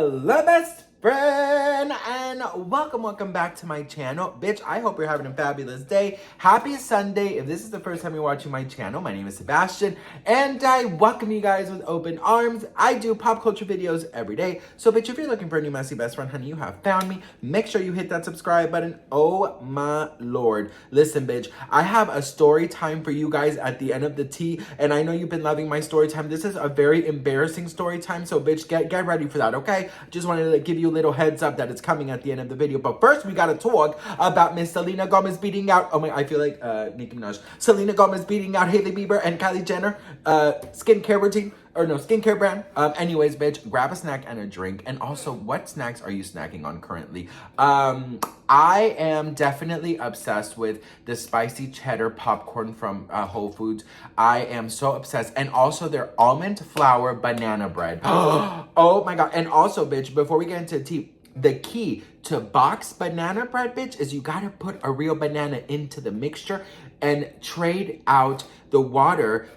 Hello, best friend, and welcome back to my channel. Bitch, I hope you're having a fabulous day. Happy Sunday. If this is the first time you're watching my channel, my name is Sebastian, and I welcome you guys with open arms. I do pop culture videos every day, so bitch, if you're looking for a new messy best friend, honey, you have found me. Make sure you hit that subscribe button. Oh my lord. Listen, bitch, I have a story time for you guys at the end of the tea, and I know you've been loving my story time. This is a very embarrassing story time, so bitch, get ready for that, okay? Just wanted to give you a little heads up that it's coming at the end of the video. But first, we gotta talk about Miss Selena Gomez beating out, oh my, I feel like Nicki Minaj. Selena Gomez beating out Hailey Bieber and Kylie Jenner skincare routine, or no, skincare brand. Anyways, bitch, grab a snack and a drink. And also, what snacks are you snacking on currently? I am definitely obsessed with the spicy cheddar popcorn from Whole Foods. I am so obsessed. And also their almond flour banana bread. Oh my god. And also, bitch, before we get into the tea, the key to box banana bread, bitch, is you gotta put a real banana into the mixture and trade out the water.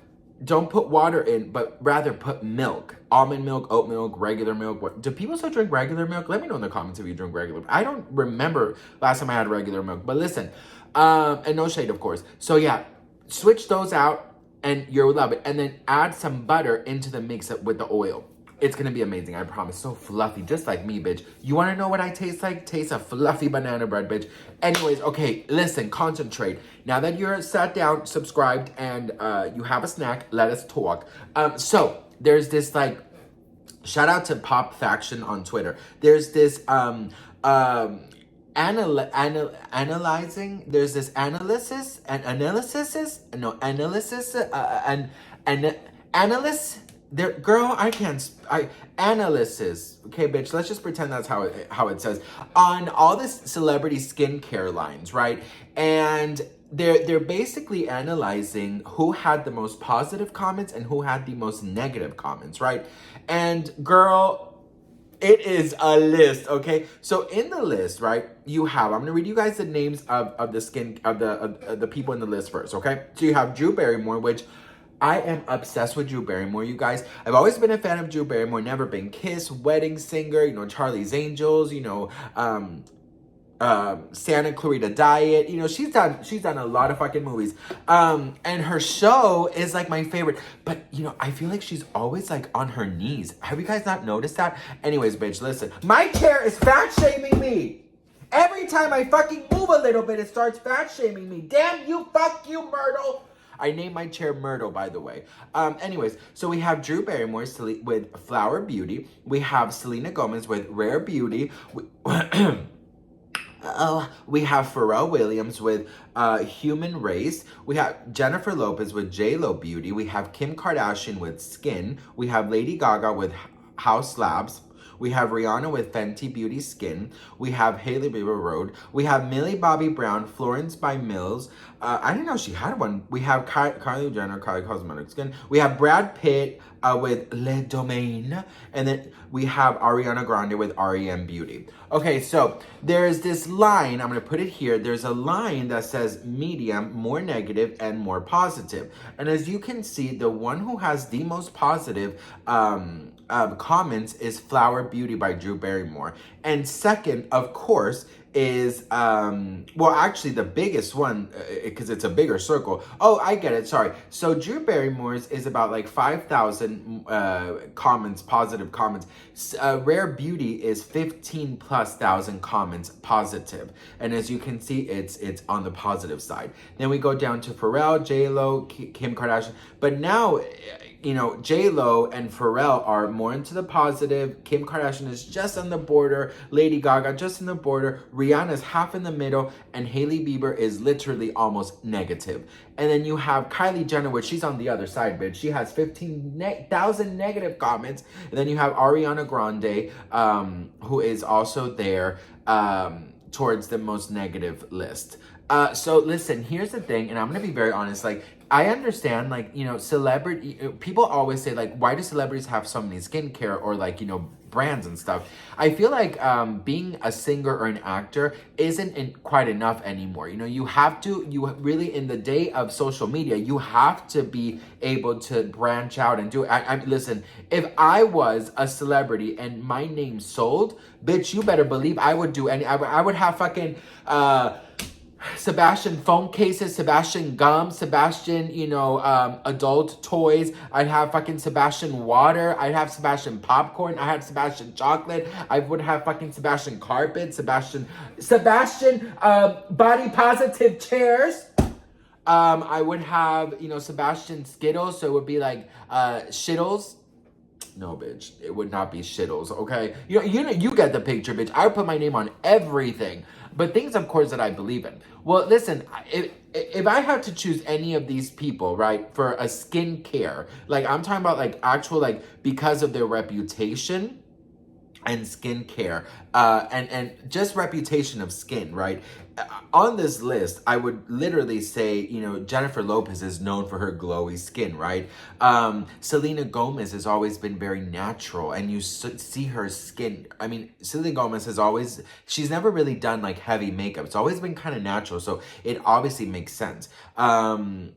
Don't put water in, but rather put milk. Almond milk, oat milk, regular milk. What, do people still drink regular milk? Let me know in the comments if you drink regular. I don't remember last time I had regular milk. But listen, and no shade, of course. So yeah, switch those out and you'll love it. And then add some butter into the mix with the oil. It's gonna be amazing, I promise. So fluffy, just like me, bitch. You wanna know what I taste like? Taste a fluffy banana bread, bitch. Anyways, okay, listen, concentrate. Now that you're sat down, subscribed, and you have a snack, let us talk. So there's this, like, shout out to Pop Faction on Twitter. There's this analyzing. There's this analysis and analyst. There, girl, analysis. Okay, bitch, let's just pretend that's how it says. On all this celebrity skincare lines, right? And they're basically analyzing who had the most positive comments and who had the most negative comments, right? And girl, it is a list, okay? So in the list, right, you have, I'm gonna read you guys the names of the people in the list first, okay? So you have Drew Barrymore, which I am obsessed with Drew Barrymore, you guys. I've always been a fan of Drew Barrymore. Never Been Kissed, Wedding Singer, you know, Charlie's Angels, you know, Santa Clarita Diet. You know, she's done a lot of fucking movies. And her show is like my favorite. But, you know, I feel like she's always like on her knees. Have you guys not noticed that? Anyways, bitch, listen. My chair is fat shaming me. Every time I fucking move a little bit, it starts fat shaming me. Damn you, fuck you, Myrtle. I named my chair Myrtle, by the way. Anyways, so we have Drew Barrymore with Flower Beauty. We have Selena Gomez with Rare Beauty. We have Pharrell Williams with Human Race. We have Jennifer Lopez with J-Lo Beauty. We have Kim Kardashian with Skin. We have Lady Gaga with House Labs. We have Rihanna with Fenty Beauty Skin. We have Hailey Bieber Rhode. We have Millie Bobby Brown, Florence by Mills. I didn't know she had one. We have Kylie Jenner, Kylie Cosmetic Skin. We have Brad Pitt with Le Domaine. And then we have Ariana Grande with REM Beauty. Okay, so there's this line. I'm going to put it here. There's a line that says medium, more negative, and more positive. And as you can see, the one who has the most positive comments is Flower Beauty by Drew Barrymore. And second, of course, is well, actually the biggest one, because it's a bigger circle. Oh, I get it, sorry. So Drew Barrymore's is about like 5,000 comments, positive comments. Rare Beauty is 15,000+ comments positive, and as you can see, it's on the positive side. Then we go down to Pharrell, J-Lo, Kim Kardashian, but now, you know, J-Lo and Pharrell are more into the positive. Kim Kardashian is just on the border. Lady Gaga just in the border. Rihanna's half in the middle. And Hailey Bieber is literally almost negative. And then you have Kylie Jenner, which she's on the other side, bitch. She has 15,000 negative comments. And then you have Ariana Grande, who is also there towards the most negative list. So listen, here's the thing, and I'm gonna be very honest, like, I understand, like, you know, people always say, like, why do celebrities have so many skincare or, like, you know, brands and stuff. I feel like being a singer or an actor isn't quite enough anymore. You know, you really, in the day of social media, you have to be able to branch out and do it. Listen, if I was a celebrity and my name sold, bitch, you better believe I would do any. I would have fucking Sebastian phone cases, Sebastian gum, Sebastian, adult toys. I'd have fucking Sebastian water. I'd have Sebastian popcorn. I had Sebastian chocolate. I would have fucking Sebastian carpet, Sebastian body positive chairs. I would have, Sebastian Skittles. So it would be like Shittles. No, bitch. It would not be Shittles, okay? You get the picture, bitch. I would put my name on everything. But things, of course, that I believe in. Well, listen, if I had to choose any of these people, right, for a skincare, like I'm talking about like actual, like because of their reputation and skincare, and just reputation of skin, right? On this list, I would literally say, Jennifer Lopez is known for her glowy skin, right? Selena Gomez has always been very natural, and you see her skin. I mean, Selena Gomez she's never really done like heavy makeup. It's always been kind of natural, so it obviously makes sense. And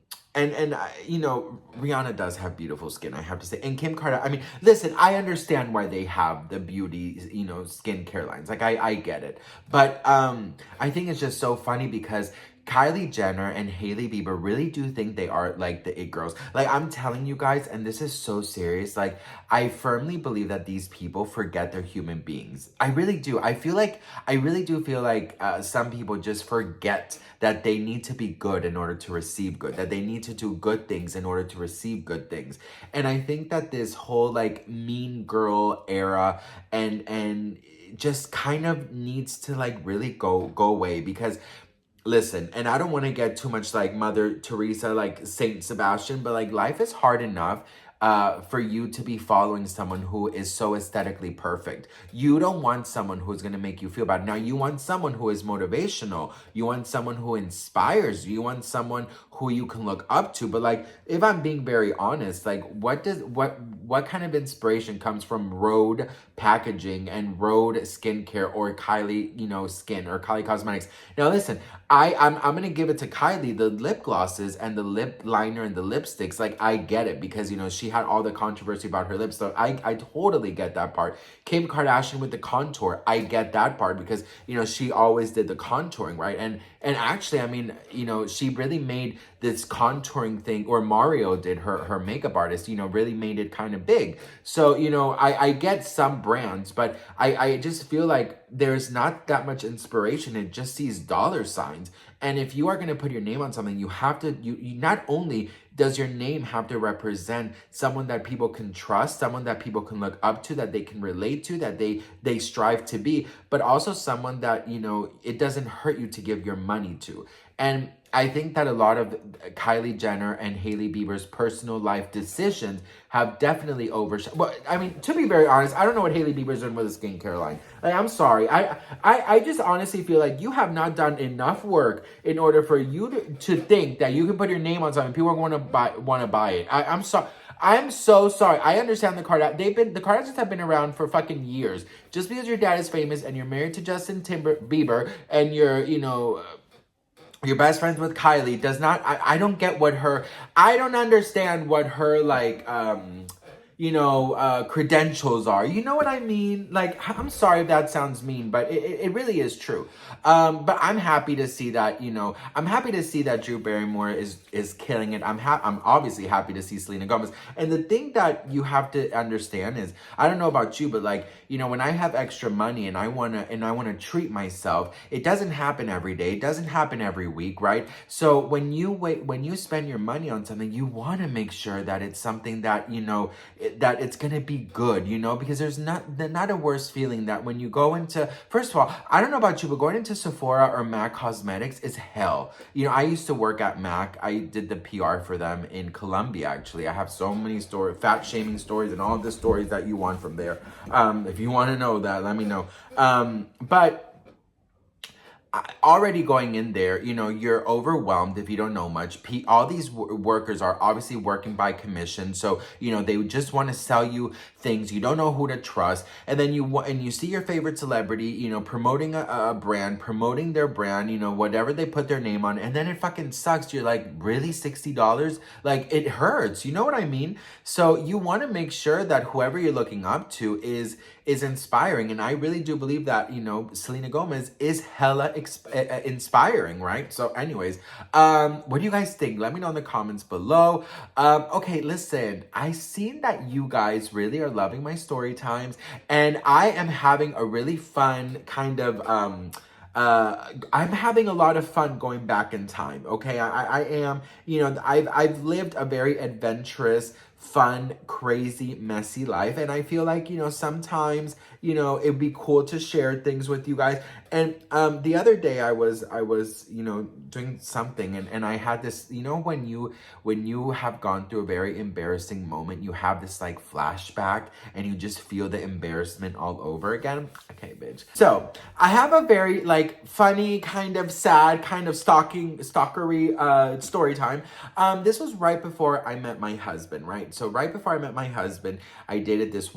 Rihanna does have beautiful skin, I have to say. And Kim Kardashian, I mean, listen, I understand why they have the beauty, skincare lines. Like, I get it. But I think it's just so funny because Kylie Jenner and Hailey Bieber really do think they are like the it girls. Like, I'm telling you guys, and this is so serious, like, I firmly believe that these people forget they're human beings. I really do. I really do feel like some people just forget that they need to be good in order to receive good, that they need to do good things in order to receive good things. And I think that this whole like mean girl era and just kind of needs to like really go away because listen, and I don't want to get too much like Mother Teresa, like Saint Sebastian, but like life is hard enough for you to be following someone who is so aesthetically perfect. You don't want someone who's going to make you feel bad. Now, you want someone who is motivational. You want someone who inspires you. You want someone who you can look up to. But like, if I'm being very honest, like what kind of inspiration comes from Rhode packaging and Rhode skincare or Kylie, skin or Kylie Cosmetics? Now, listen, I'm going to give it to Kylie, the lip glosses and the lip liner and the lipsticks. Like, I get it because, she had all the controversy about her lips. So I totally get that part. Kim Kardashian with the contour, I get that part because, she always did the contouring, right? And actually, I mean, she really made this contouring thing, or Mario did, her makeup artist, really made it kind of big. So, I get some brands, but I just feel like there's not that much inspiration. It just sees dollar signs. And if you are going to put your name on something, you have to, you not only does your name have to represent someone that people can trust, someone that people can look up to, that they can relate to, that they strive to be, but also someone that, it doesn't hurt you to give your money to. And I think that a lot of Kylie Jenner and Hailey Bieber's personal life decisions have definitely overshadowed. Well, I mean, to be very honest, I don't know what Hailey Bieber's doing with a skincare line. Like, I'm sorry. I just honestly feel like you have not done enough work in order for you to think that you can put your name on something. People are going to want to buy it. I'm sorry. I'm so sorry. I understand the Kardashians have been around for fucking years. Just because your dad is famous and you're married to Justin Bieber and you're, your best friends with Kylie does not, I don't get what I don't understand what her, like, credentials are. You know what I mean? Like, I'm sorry if that sounds mean, but it really is true. But I'm happy to see that, I'm happy to see that Drew Barrymore is killing it. I'm obviously happy to see Selena Gomez. And the thing that you have to understand is, I don't know about you, but like, when I have extra money and I want to treat myself, it doesn't happen every day. It doesn't happen every week, right? So when you spend your money on something, you want to make sure that it's something that, that it's going to be good, because there's not a worse feeling that when you go into, first of all, I don't know about you, but going into Sephora or MAC Cosmetics is hell. I used to work at MAC. I did the PR for them in Colombia, actually. I have so many fat shaming stories and all of the stories that you want from there. If you want to know that, let me know. But already going in there, you know, you're overwhelmed if you don't know much. All these workers are obviously working by commission, so you know they just want to sell you things. You don't know who to trust, and then you see your favorite celebrity, you know, promoting a brand, promoting their brand, you know, whatever they put their name on, and then it fucking sucks. You're like, really, $60? Like, it hurts. You know what I mean? So you want to make sure that whoever you're looking up to is inspiring, and I really do believe that, you know, Selena Gomez is hella inspiring, right? So anyways, what do you guys think? Let me know in the comments below. Okay, listen, I seen that you guys really are loving my story times, and I am having a really fun kind of I'm having a lot of fun going back in time. Okay, I am, you know, I've lived a very adventurous, fun, crazy, messy life, and I feel like, you know, sometimes, you know, it'd be cool to share things with you guys. And the other day I was you know, doing something, and I had this, you know, when you have gone through a very embarrassing moment, you have this like flashback and you just feel the embarrassment all over again. Okay, bitch. So I have a very like funny, kind of sad, kind of stalkery story time. This was right before I met my husband, right? So right before I met my husband, I dated this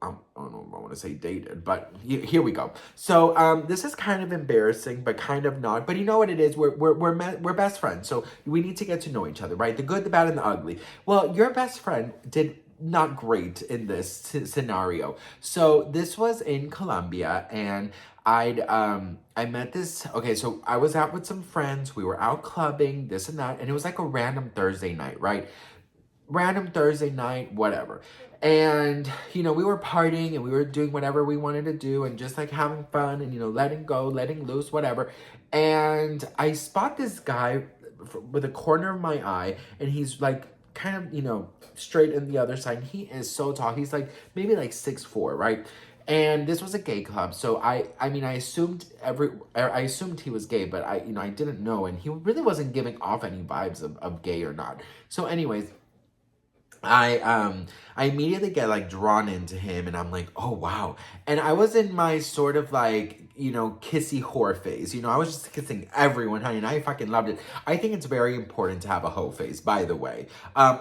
I don't know if I want to say dated, but here we go. So this is kind of embarrassing, but kind of not. But you know what it is? We're best friends, so we need to get to know each other, right? The good, the bad, and the ugly. Well, your best friend did not great in this scenario. So this was in Colombia, and I met this. Okay, so I was out with some friends. We were out clubbing, this and that, and it was like a random Thursday night, right? Random Thursday night, whatever. And, you know, we were partying and we were doing whatever we wanted to do and just like having fun and, you know, letting go, letting loose, whatever. And I spot this guy with a corner of my eye, and he's like kind of, you know, straight in the other side. He is so tall. He's like maybe like 6'4", right? And this was a gay club, so I mean, I assumed he was gay, but I didn't know, and he really wasn't giving off any vibes of gay or not. So anyways, I immediately get like drawn into him, and I'm like, oh wow. And I was in my sort of like, you know, kissy whore phase. You know, I was just kissing everyone, honey, and I fucking loved it. I think it's very important to have a hoe phase, by the way.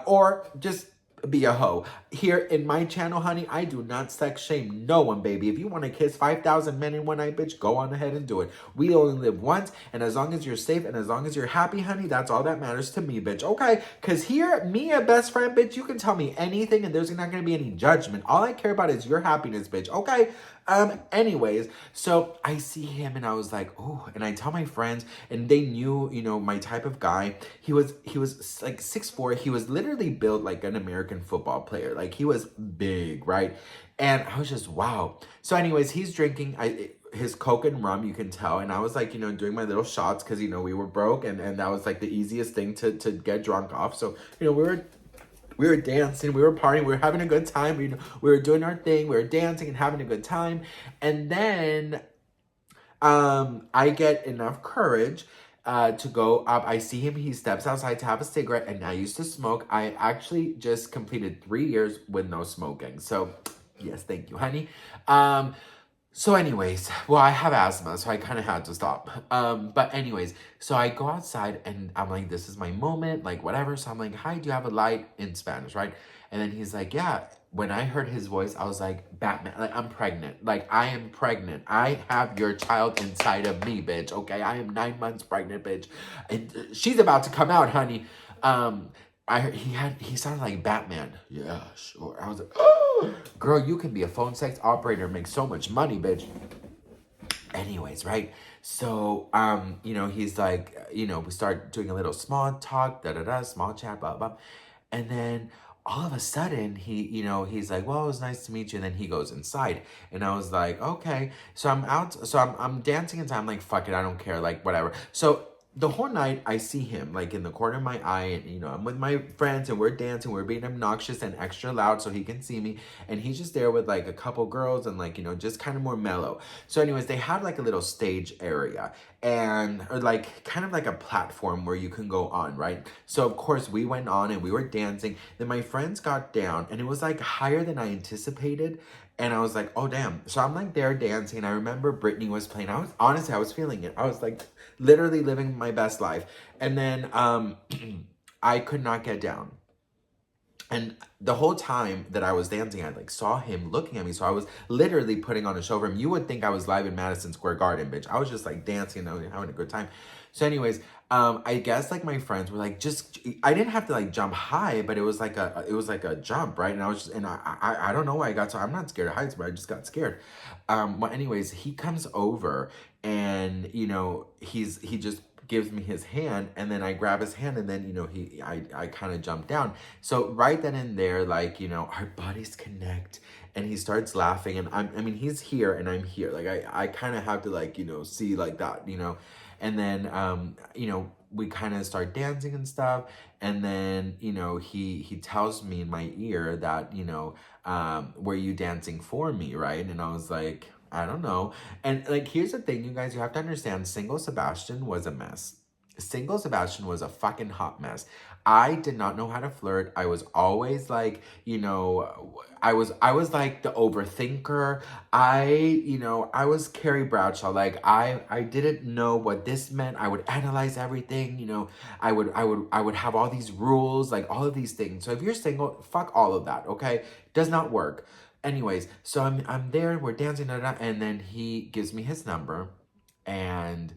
Or just be a hoe. Here in my channel, honey, I do not sex shame no one, baby. If you want to kiss 5,000 men in one night, bitch, go on ahead and do it. We only live once, and as long as you're safe and as long as you're happy, honey, that's all that matters to me, bitch. Okay? Because here, me, a best friend, bitch, you can tell me anything and there's not going to be any judgment. All I care about is your happiness, bitch. Okay? Anyways, so I see him and I was like, oh, and I tell my friends, and they knew, you know, my type of guy. He was like 6'4". He was literally built like an American football player. Like, he was big, right? And I was just, wow. So anyways, he's drinking his Coke and rum, you can tell. And I was like, you know, doing my little shots because, you know, we were broke, and that was like the easiest thing to get drunk off. So, you know, we were dancing, we were partying, we were having a good time. We were doing our thing, we were dancing and having a good time. And then I get enough courage to go up. I see him, he steps outside to have a cigarette, and I used to smoke. I actually just completed 3 years with no smoking. So yes, thank you, honey. So anyways, well, I have asthma, so I kind of had to stop. But anyways, so I go outside and I'm like, this is my moment, like whatever. So I'm like, hi, do you have a light, in Spanish, right? And then he's like, yeah. When I heard his voice, I was like, Batman, like, I'm pregnant. Like, I am pregnant. I have your child inside of me, bitch, okay? I am 9 months pregnant, bitch. And she's about to come out, honey. He sounded like Batman. Yeah, sure. I was like, oh, girl, you can be a phone sex operator and make so much money, bitch. Anyways, right? So, you know, he's like, you know, we start doing a little small talk, small chat, blah, blah. And then all of a sudden, he's like, well, it was nice to meet you. And then he goes inside. And I was like, okay. So I'm out. So I'm dancing inside. I'm like, fuck it. I don't care. Like, whatever. So the whole night I see him like in the corner of my eye, and you know, I'm with my friends and we're dancing, we're being obnoxious and extra loud so he can see me, and he's just there with like a couple girls and like, you know, just kind of more mellow. So anyways, they had like a little stage area, or like kind of like a platform where you can go on, right? So of course we went on and we were dancing. Then my friends got down, and it was like higher than I anticipated, And I was like, oh damn. So I'm like there dancing, and I remember Britney was playing. I was feeling it. I was like literally living my best life. And then I could not get down. And the whole time that I was dancing, I like saw him looking at me. So I was literally putting on a show for him. You would think I was live in Madison Square Garden, bitch. I was just like dancing and I was having a good time. So anyways, I guess like my friends were like, just, I didn't have to like jump high, but it was like a jump, right? And I was just, and I don't know why I got so, I'm not scared of heights, but I just got scared. Well, anyways, he comes over and, you know, he just gives me his hand, and then I grab his hand, and then, you know, I kind of jump down. So right then and there, like, you know, our bodies connect, and he starts laughing, and I mean, he's here and I'm here. Like I kind of have to like, you know, see like that, you know. And then, you know, we kind of start dancing and stuff. And then, you know, he tells me in my ear that, you know, were you dancing for me, right? And I was like, I don't know. And like, here's the thing, you guys, you have to understand, single Sebastian was a mess. Single Sebastian was a fucking hot mess. I did not know how to flirt. I was always like, you know, I was like the overthinker. You know, I was Carrie Bradshaw. Like I didn't know what this meant. I would analyze everything, you know. I would have all these rules, like all of these things. So if you're single, fuck all of that, okay? Does not work. Anyways, so I'm there, we're dancing, and then he gives me his number, and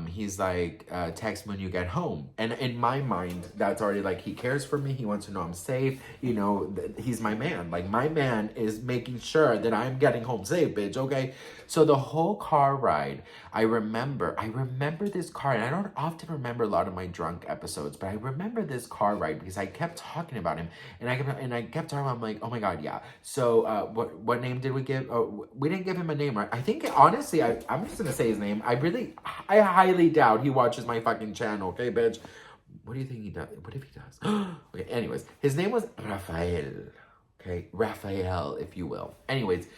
he's like, text me when you get home. And in my mind, that's already like, he cares for me, he wants to know I'm safe, you know, he's my man. Like, my man is making sure that I'm getting home safe, bitch, okay? So the whole car ride, I remember this car, and I don't often remember a lot of my drunk episodes, but I remember this car ride because I kept talking about him, and I kept talking about, I'm like, oh my God, yeah. So what name did we give? Oh, we didn't give him a name, right? I think, honestly, I'm just gonna say his name. I highly doubt he watches my fucking channel, okay, bitch? What do you think he does? What if he does? Okay, anyways, his name was Rafael, okay? Raphael, if you will. Anyways,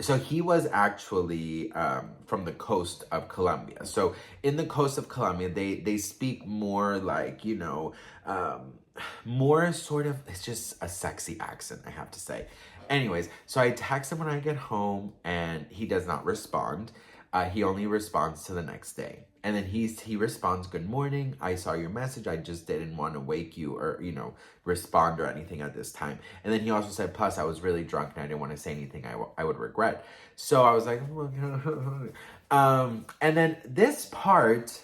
so he was actually from the coast of Colombia. So in the coast of Colombia, they speak more like, you know, more sort of, it's just a sexy accent, I have to say. Anyways, so I text him when I get home, and he does not respond. He only responds to the next day. And then he responds, good morning, I saw your message, I just didn't want to wake you or, you know, respond or anything at this time. And then he also said, plus I was really drunk and I didn't want to say anything I would regret. So I was like, and then this part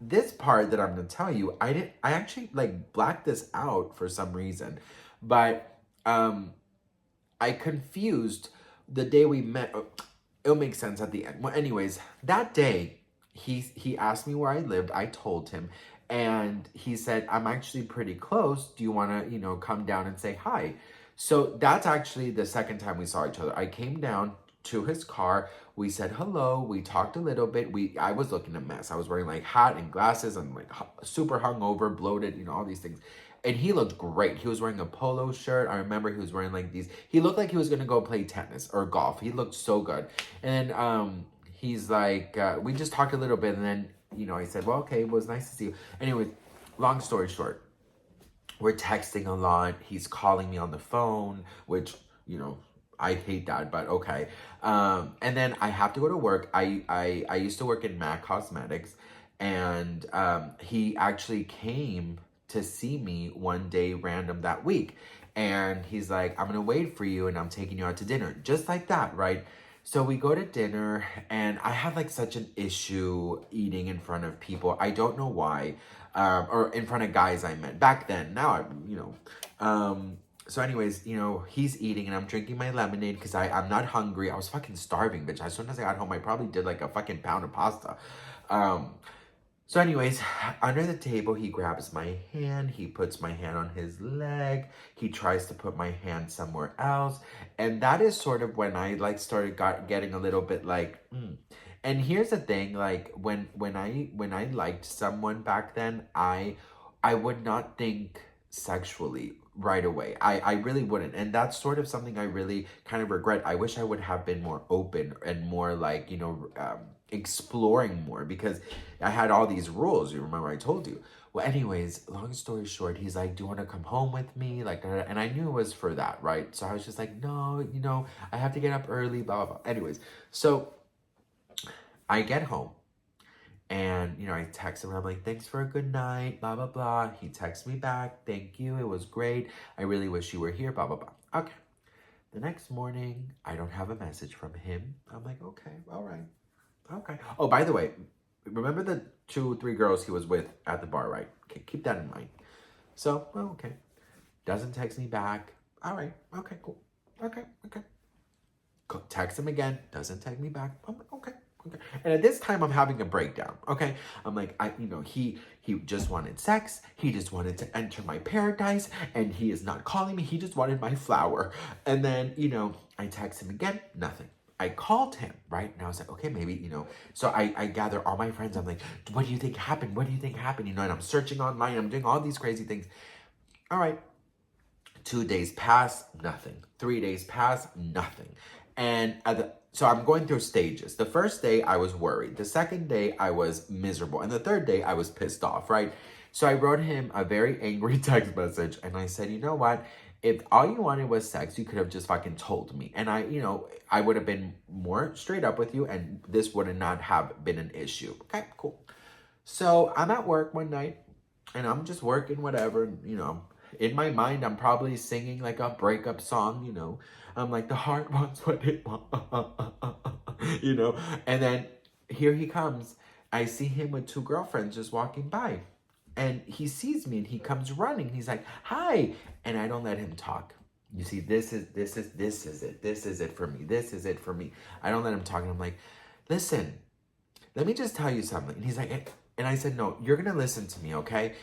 that I'm going to tell you, I actually like blacked this out for some reason, but I confused the day we met. It'll make sense at the end. Well, anyways, that day, he asked me where I lived. I told him, and he said, I'm actually pretty close. Do you want to, you know, come down and say hi? So that's actually the second time we saw each other. I came down to his car. We said hello. We talked a little bit. I was looking a mess. I was wearing like hat and glasses and like super hungover, bloated, you know, all these things. And he looked great. He was wearing a polo shirt. I remember he was wearing like these. He looked like he was going to go play tennis or golf. He looked so good. And he's like, we just talked a little bit. And then, you know, I said, well, okay, it was nice to see you. Anyway, long story short, we're texting a lot. He's calling me on the phone, which, you know, I hate that, but okay. And then I have to go to work. I used to work in MAC Cosmetics, and he actually came to see me one day random that week. And he's like, I'm gonna wait for you and I'm taking you out to dinner. Just like that, right? So we go to dinner, and I have like such an issue eating in front of people. I don't know why. Or in front of guys I met back then. Now, you know. So anyways, you know, he's eating and I'm drinking my lemonade because I'm not hungry. I was fucking starving, bitch. As soon as I got home, I probably did like a fucking pound of pasta. So anyways, under the table, he grabs my hand. He puts my hand on his leg. He tries to put my hand somewhere else. And that is sort of when I like started getting a little bit like, And here's the thing, like when I liked someone back then, I would not think sexually right away. I really wouldn't. And that's sort of something I really kind of regret. I wish I would have been more open and more like, you know, exploring more because I had all these rules. You remember I told you. Well, anyways, long story short, he's like, do you want to come home with me? Like, and I knew it was for that, right? So I was just like, no, I have to get up early, blah, blah, blah. Anyways, so I get home and, I text him and I'm like, thanks for a good night, blah, blah, blah. He texts me back, thank you, it was great. I really wish you were here, blah, blah, blah. Okay. The next morning, I don't have a message from him. I'm like, okay, all right. Okay. Oh, by the way, remember the 2-3 girls he was with at the bar, right? Okay, keep that in mind. So, well, okay. Doesn't text me back. All right. Okay, cool. Okay. Text him again. Doesn't text me back. I'm like, okay. And at this time, I'm having a breakdown. Okay. I'm like, he just wanted sex. He just wanted to enter my paradise, and he is not calling me. He just wanted my flower. And then, I text him again. Nothing. I called him, right? And I was like, okay, maybe, so I gather all my friends. I'm like, what do you think happened? What do you think happened? And I'm searching online. I'm doing all these crazy things. All right. 2 days pass, nothing. 3 days pass, nothing. And so I'm going through stages. The first day I was worried. The second day I was miserable. And the third day I was pissed off, right? So I wrote him a very angry text message. And I said, you know what? If all you wanted was sex, you could have just fucking told me. And I would have been more straight up with you, and this would not have been an issue. Okay, cool. So I'm at work one night, and I'm just working, whatever, in my mind, I'm probably singing like a breakup song, I'm like, the heart wants what it wants, and then here he comes. I see him with 2 girlfriends just walking by. And he sees me and he comes running. He's like, hi. And I don't let him talk. You see, this is it. This is it for me. This is it for me. I don't let him talk. And I'm like, listen, let me just tell you something. And he's like, and I said, no, you're going to listen to me, okay?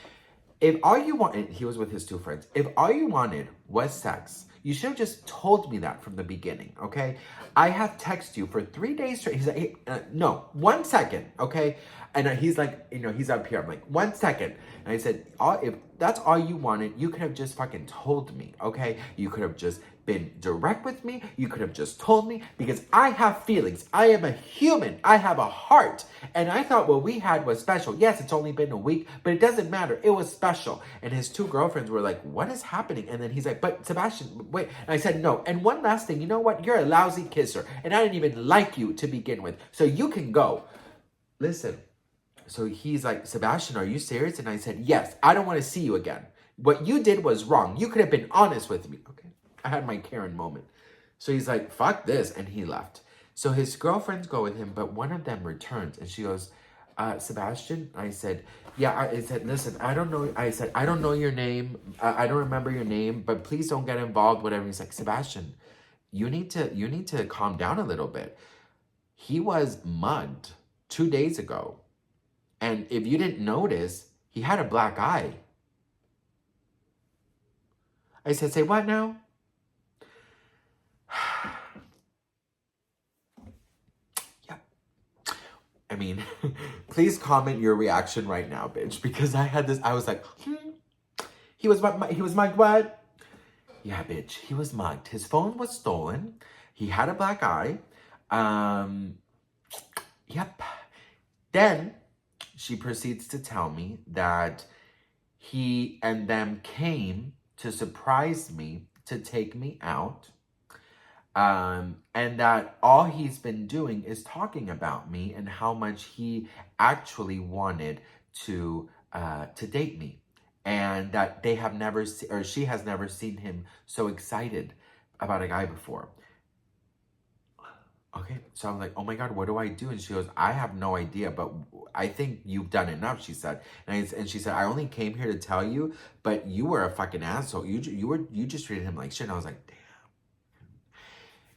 If all you wanted, he was with his 2 friends. If all you wanted was sex, you should have just told me that from the beginning, okay? I have texted you for 3 days straight. He's like, hey, no, 1 second, okay? And he's like, he's up here. I'm like, 1 second. And I said, if that's all you wanted, you could have just fucking told me, okay? You could have just been direct with me. You could have just told me, because I have feelings. I am a human. I have a heart. And I thought what we had was special. Yes, it's only been a week, but it doesn't matter. It was special. And his 2 girlfriends were like, what is happening? And then he's like, but Sebastian, wait. And I said, no. And one last thing, you know what? You're a lousy kisser. And I didn't even like you to begin with. So you can go. Listen. So he's like, Sebastian, are you serious? And I said, yes, I don't want to see you again. What you did was wrong. You could have been honest with me. Okay. I had my Karen moment. So he's like, fuck this. And he left. So his girlfriends go with him, but one of them returns and she goes, Sebastian? I said, yeah. I said, listen, I don't know. I said, I don't know your name. I don't remember your name, but please don't get involved, whatever. He's like, Sebastian, you need to calm down a little bit. He was mugged 2 days ago. And if you didn't notice, he had a black eye. I said, say what now? Yeah. I mean, please comment your reaction right now, bitch. Because I was like, he was mugged what? Yeah, bitch, he was mugged. His phone was stolen. He had a black eye. Yep. Then she proceeds to tell me that he and them came to surprise me, to take me out, and that all he's been doing is talking about me and how much he actually wanted to date me, and that they have never, or she has never seen him so excited about a guy before. Okay, so I'm like, oh my God, what do I do? And she goes, I have no idea, but I think you've done enough, she said. And she said, I only came here to tell you, but you were a fucking asshole. You just treated him like shit. And I was like, damn.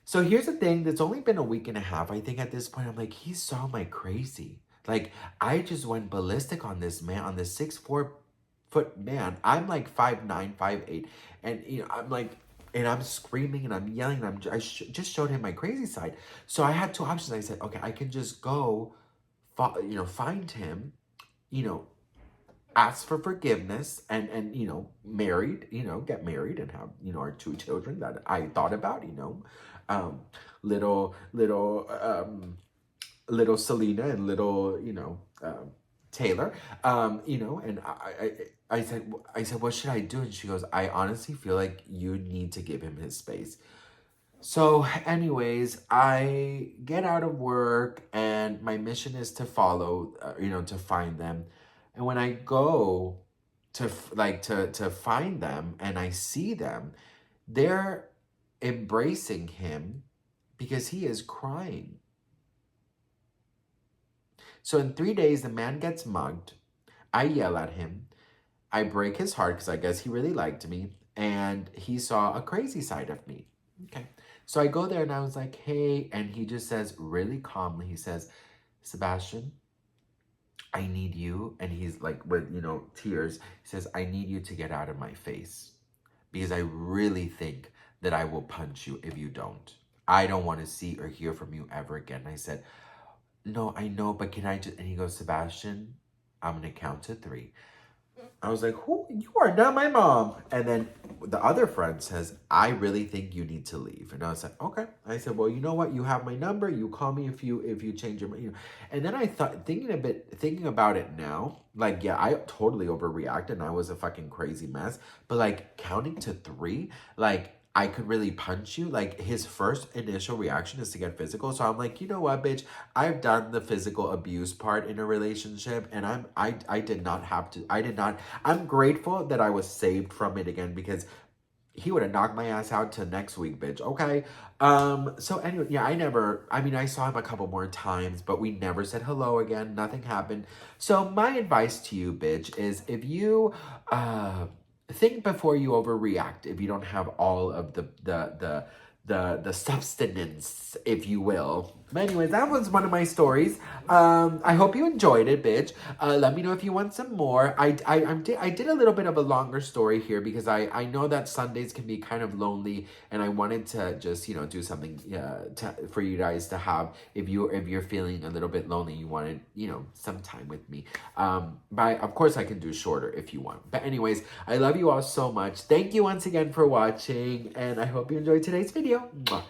So here's the thing, it's only been a week and a half. I think at this point, I'm like, he saw my crazy. Like, I just went ballistic on this man, on this 6'4" man. I'm like 5'9", 5'8". And, I'm like, and I'm screaming and I'm yelling and I just showed him my crazy side. So I had 2 options. I said, okay, I can just go, find him, ask for forgiveness and married, get married and have, our 2 children that I thought about, little little Selena and little, Taylor, and I said, what should I do? And she goes, I honestly feel like you need to give him his space. So, anyways, I get out of work and my mission is to follow, to find them. And when I go to find them and I see them, they're embracing him because he is crying. So in 3 days, the man gets mugged. I yell at him. I break his heart because I guess he really liked me. And he saw a crazy side of me. Okay. So I go there and I was like, hey. And he just says really calmly, he says, Sebastian, I need you. And he's like with, tears. He says, I need you to get out of my face because I really think that I will punch you if you don't. I don't want to see or hear from you ever again. And I said, no, I know, but can I just, and he goes, Sebastian, I'm going to count to 3. I was like, who? You are not my mom. And then the other friend says, I really think you need to leave. And I was like, okay. I said, well, you know what? You have my number. You call me if you change your mind. And then I thought, thinking about it now, like, yeah, I totally overreacted and I was a fucking crazy mess. But like counting to 3, like, I could really punch you. Like his first initial reaction is to get physical. So I'm like, you know what, bitch? I've done the physical abuse part in a relationship and I did not have to. I'm grateful that I was saved from it again because he would have knocked my ass out to next week, bitch. Okay. So anyway, yeah, I saw him a couple more times, but we never said hello again. Nothing happened. So my advice to you, bitch, is if you think before you overreact. If you don't have all of the substance, if you will. But anyways, that was one of my stories. I hope you enjoyed it, bitch. Let me know if you want some more. I did a little bit of a longer story here because I know that Sundays can be kind of lonely, and I wanted to just do something for you guys to have if you're feeling a little bit lonely. You wanted some time with me. But of course I can do shorter if you want. But anyways, I love you all so much. Thank you once again for watching, and I hope you enjoyed today's video. Mwah.